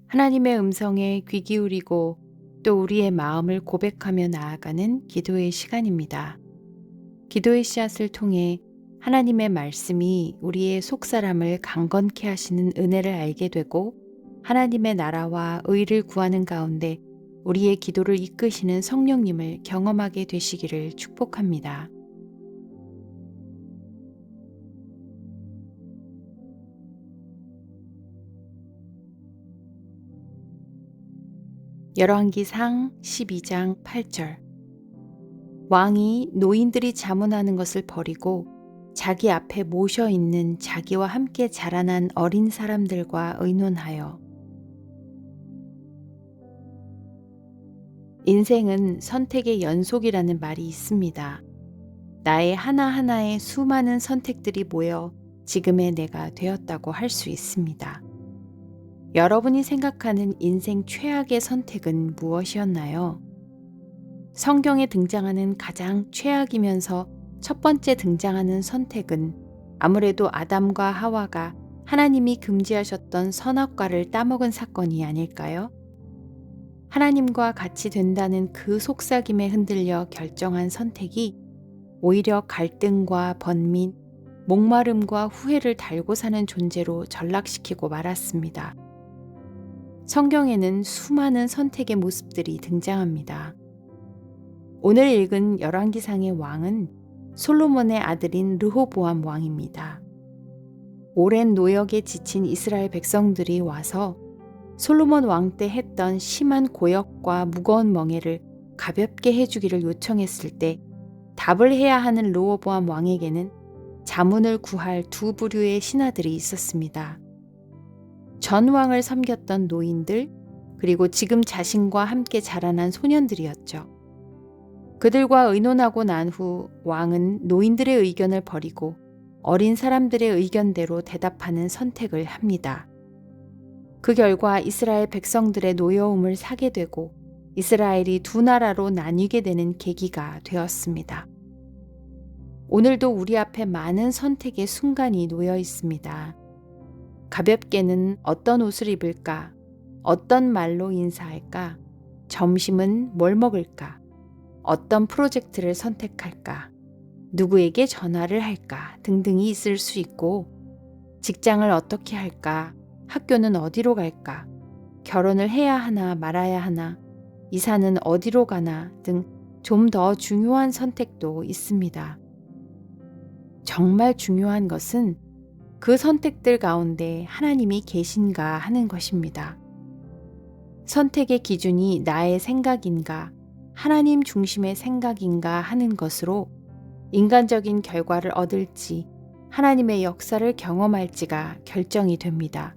하나님의 음성에 귀 기울이고 또 우리의 마음을 고백하며 나아가는 기도의 시간입니다. 기도의 씨앗을 통해 하나님의 말씀이 우리의 속사람을 강건케 하시는 은혜를 알게 되고 하나님의 나라와 의를 구하는 가운데 우리의 기도를 이끄시는 성령님을 경험하게 되시기를 축복합니다. 열왕기상 12장 8절. 왕이 노인들이 자문하는 것을 버리고 자기 앞에 모셔 있는 자기와 함께 자라난 어린 사람들과 의논하여. 인생은 선택의 연속이라는 말이 있습니다. 나의 하나하나의 수많은 선택들이 모여 지금의 내가 되었다고 할 수 있습니다. 여러분이 생각하는 인생 최악의 선택은 무엇이었나요? 성경에 등장하는 가장 최악이면서 첫 번째 등장하는 선택은 아무래도 아담과 하와가 하나님이 금지하셨던 선악과를 따먹은 사건이 아닐까요? 하나님과 같이 된다는 그 속삭임에 흔들려 결정한 선택이 오히려 갈등과 번민, 목마름과 후회를 달고 사는 존재로 전락시키고 말았습니다. 성경에는 수많은 선택의 모습들이 등장합니다. 오늘 읽은 열왕기상의 왕은 솔로몬의 아들인 르호보암 왕입니다. 오랜 노역에 지친 이스라엘 백성들이 와서 솔로몬 왕 때 했던 심한 고역과 무거운 멍에를 가볍게 해주기를 요청했을 때 답을 해야 하는 르호보암 왕에게는 자문을 구할 두 부류의 신하들이 있었습니다. 전 왕을 섬겼던 노인들, 그리고 지금 자신과 함께 자라난 소년들이었죠. 그들과 의논하고 난 후 왕은 노인들의 의견을 버리고 어린 사람들의 의견대로 대답하는 선택을 합니다. 그 결과 이스라엘 백성들의 노여움을 사게 되고 이스라엘이 두 나라로 나뉘게 되는 계기가 되었습니다. 오늘도 우리 앞에 많은 선택의 순간이 놓여 있습니다. 가볍게는 어떤 옷을 입을까? 어떤 말로 인사할까? 점심은 뭘 먹을까? 어떤 프로젝트를 선택할까? 누구에게 전화를 할까? 등등이 있을 수 있고, 직장을 어떻게 할까? 학교는 어디로 갈까? 결혼을 해야 하나 말아야 하나? 이사는 어디로 가나? 등 좀 더 중요한 선택도 있습니다. 정말 중요한 것은 그 선택들 가운데 하나님이 계신가 하는 것입니다. 선택의 기준이 나의 생각인가, 하나님 중심의 생각인가 하는 것으로 인간적인 결과를 얻을지 하나님의 역사를 경험할지가 결정이 됩니다.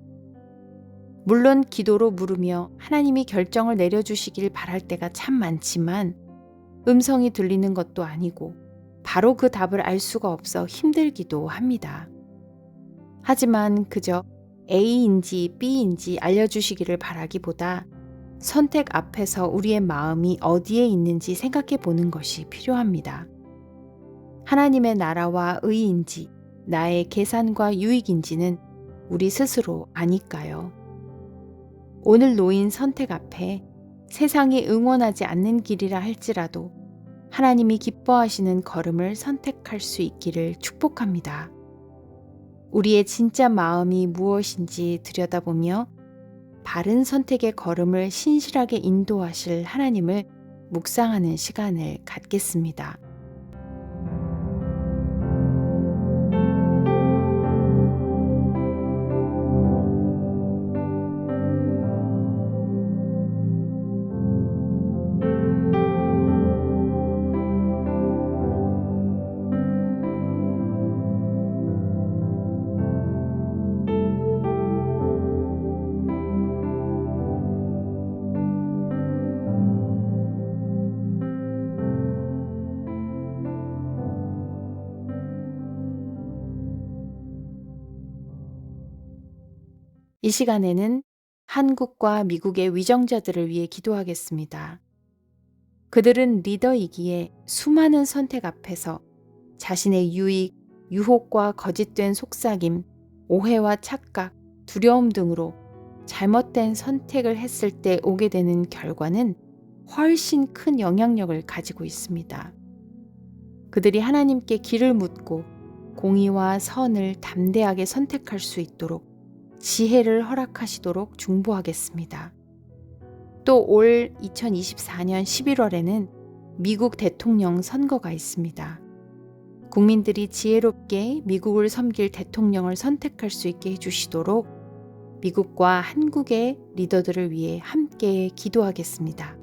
물론 기도로 물으며 하나님이 결정을 내려주시길 바랄 때가 참 많지만 음성이 들리는 것도 아니고 바로 그 답을 알 수가 없어 힘들기도 합니다. 하지만 그저 A인지 B인지 알려주시기를 바라기보다 선택 앞에서 우리의 마음이 어디에 있는지 생각해 보는 것이 필요합니다. 하나님의 나라와 의인지 나의 계산과 유익인지는 우리 스스로 아니까요. 오늘 놓인 선택 앞에 세상이 응원하지 않는 길이라 할지라도 하나님이 기뻐하시는 걸음을 선택할 수 있기를 축복합니다. 우리의 진짜 마음이 무엇인지 들여다보며 바른 선택의 걸음을 신실하게 인도하실 하나님을 묵상하는 시간을 갖겠습니다. 이 시간에는 한국과 미국의 위정자들을 위해 기도하겠습니다. 그들은 리더이기에 수많은 선택 앞에서 자신의 유익, 유혹과 거짓된 속삭임, 오해와 착각, 두려움 등으로 잘못된 선택을 했을 때 오게 되는 결과는 훨씬 큰 영향력을 가지고 있습니다. 그들이 하나님께 길을 묻고 공의와 선을 담대하게 선택할 수 있도록 지혜를 허락하시도록 중보하겠습니다. 또 올 2024년 11월에는 미국 대통령 선거가 있습니다. 국민들이 지혜롭게 미국을 섬길 대통령을 선택할 수 있게 해주시도록 미국과 한국의 리더들을 위해 함께 기도하겠습니다.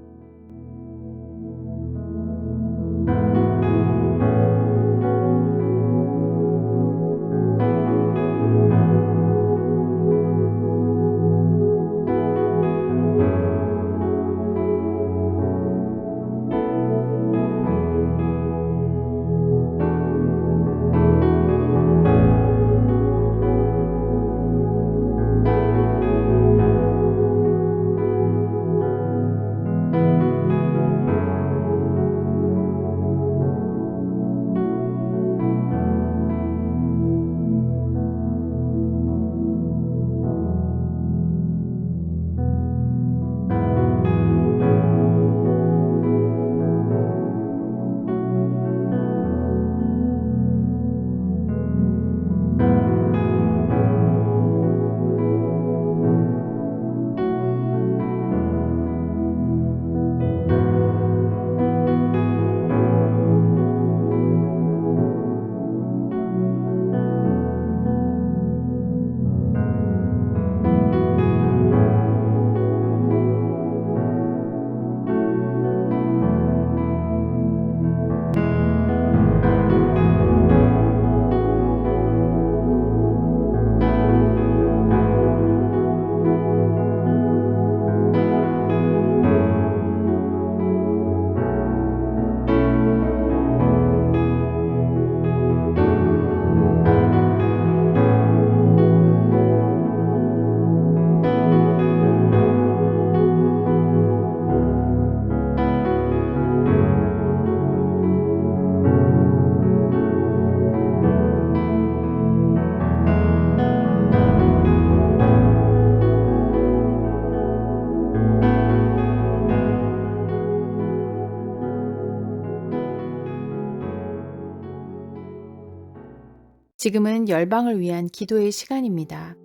지금은 열방을 위한 기도의 시간입니다.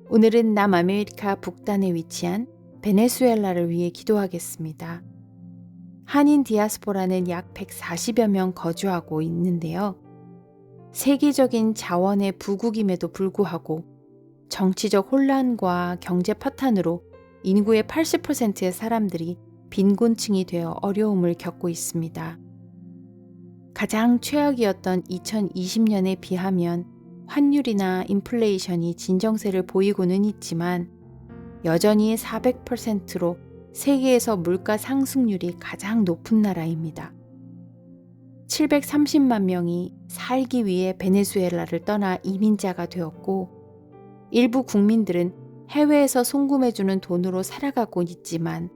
오늘은 남아메리카 북단에 위치한 베네수엘라를 위해 기도하겠습니다. 한인 디아스포라는 약 140여 명 거주하고 있는데요. 세계적인 자원의 부국임에도 불구하고 정치적 혼란과 경제 파탄으로 인구의 80%의 사람들이 빈곤층이 되어 어려움을 겪고 있습니다. 가장 최악이었던 2020년에 비하면 환율이나 인플레이션이 진정세를 보이고는 있지만 여전히 400%로 세계에서 물가 상승률이 가장 높은 나라입니다. 730만 명이 살기 위해 베네수엘라를 떠나 이민자가 되었고 일부 국민들은 해외에서 송금해주는 돈으로 살아가고 있지만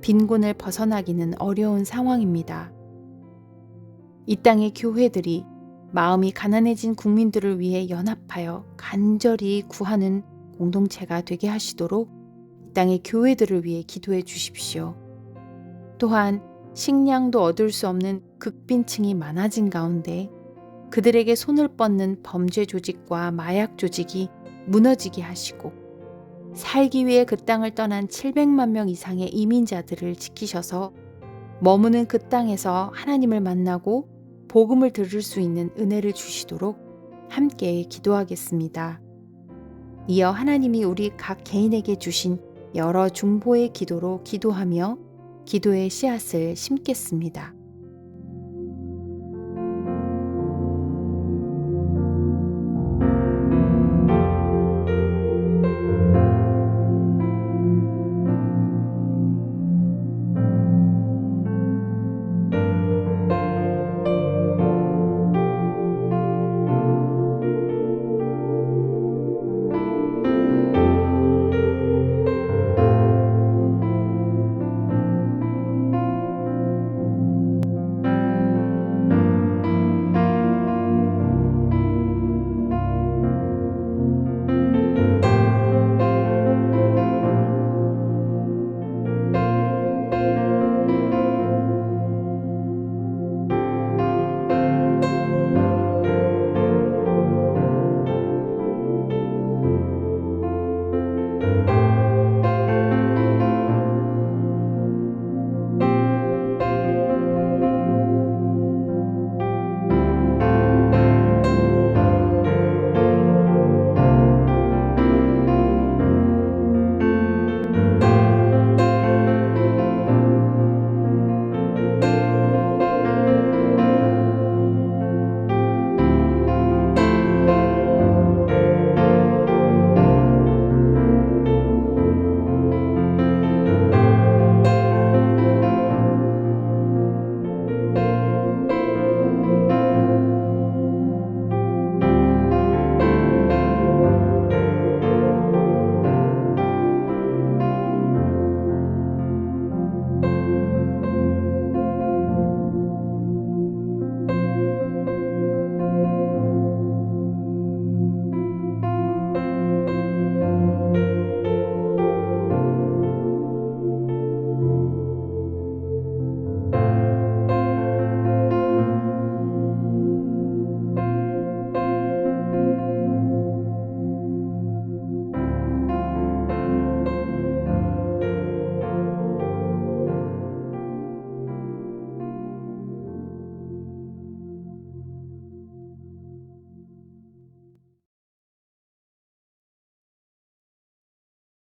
빈곤을 벗어나기는 어려운 상황입니다. 이 땅의 교회들이 마음이 가난해진 국민들을 위해 연합하여 간절히 구하는 공동체가 되게 하시도록 이 땅의 교회들을 위해 기도해 주십시오. 또한 식량도 얻을 수 없는 극빈층이 많아진 가운데 그들에게 손을 뻗는 범죄 조직과 마약 조직이 무너지게 하시고 살기 위해 그 땅을 떠난 700만 명 이상의 이민자들을 지키셔서 머무는 그 땅에서 하나님을 만나고 복음을 들을 수 있는 은혜를 주시도록 함께 기도하겠습니다. 이어 하나님이 우리 각 개인에게 주신 여러 중보의 기도로 기도하며 기도의 씨앗을 심겠습니다.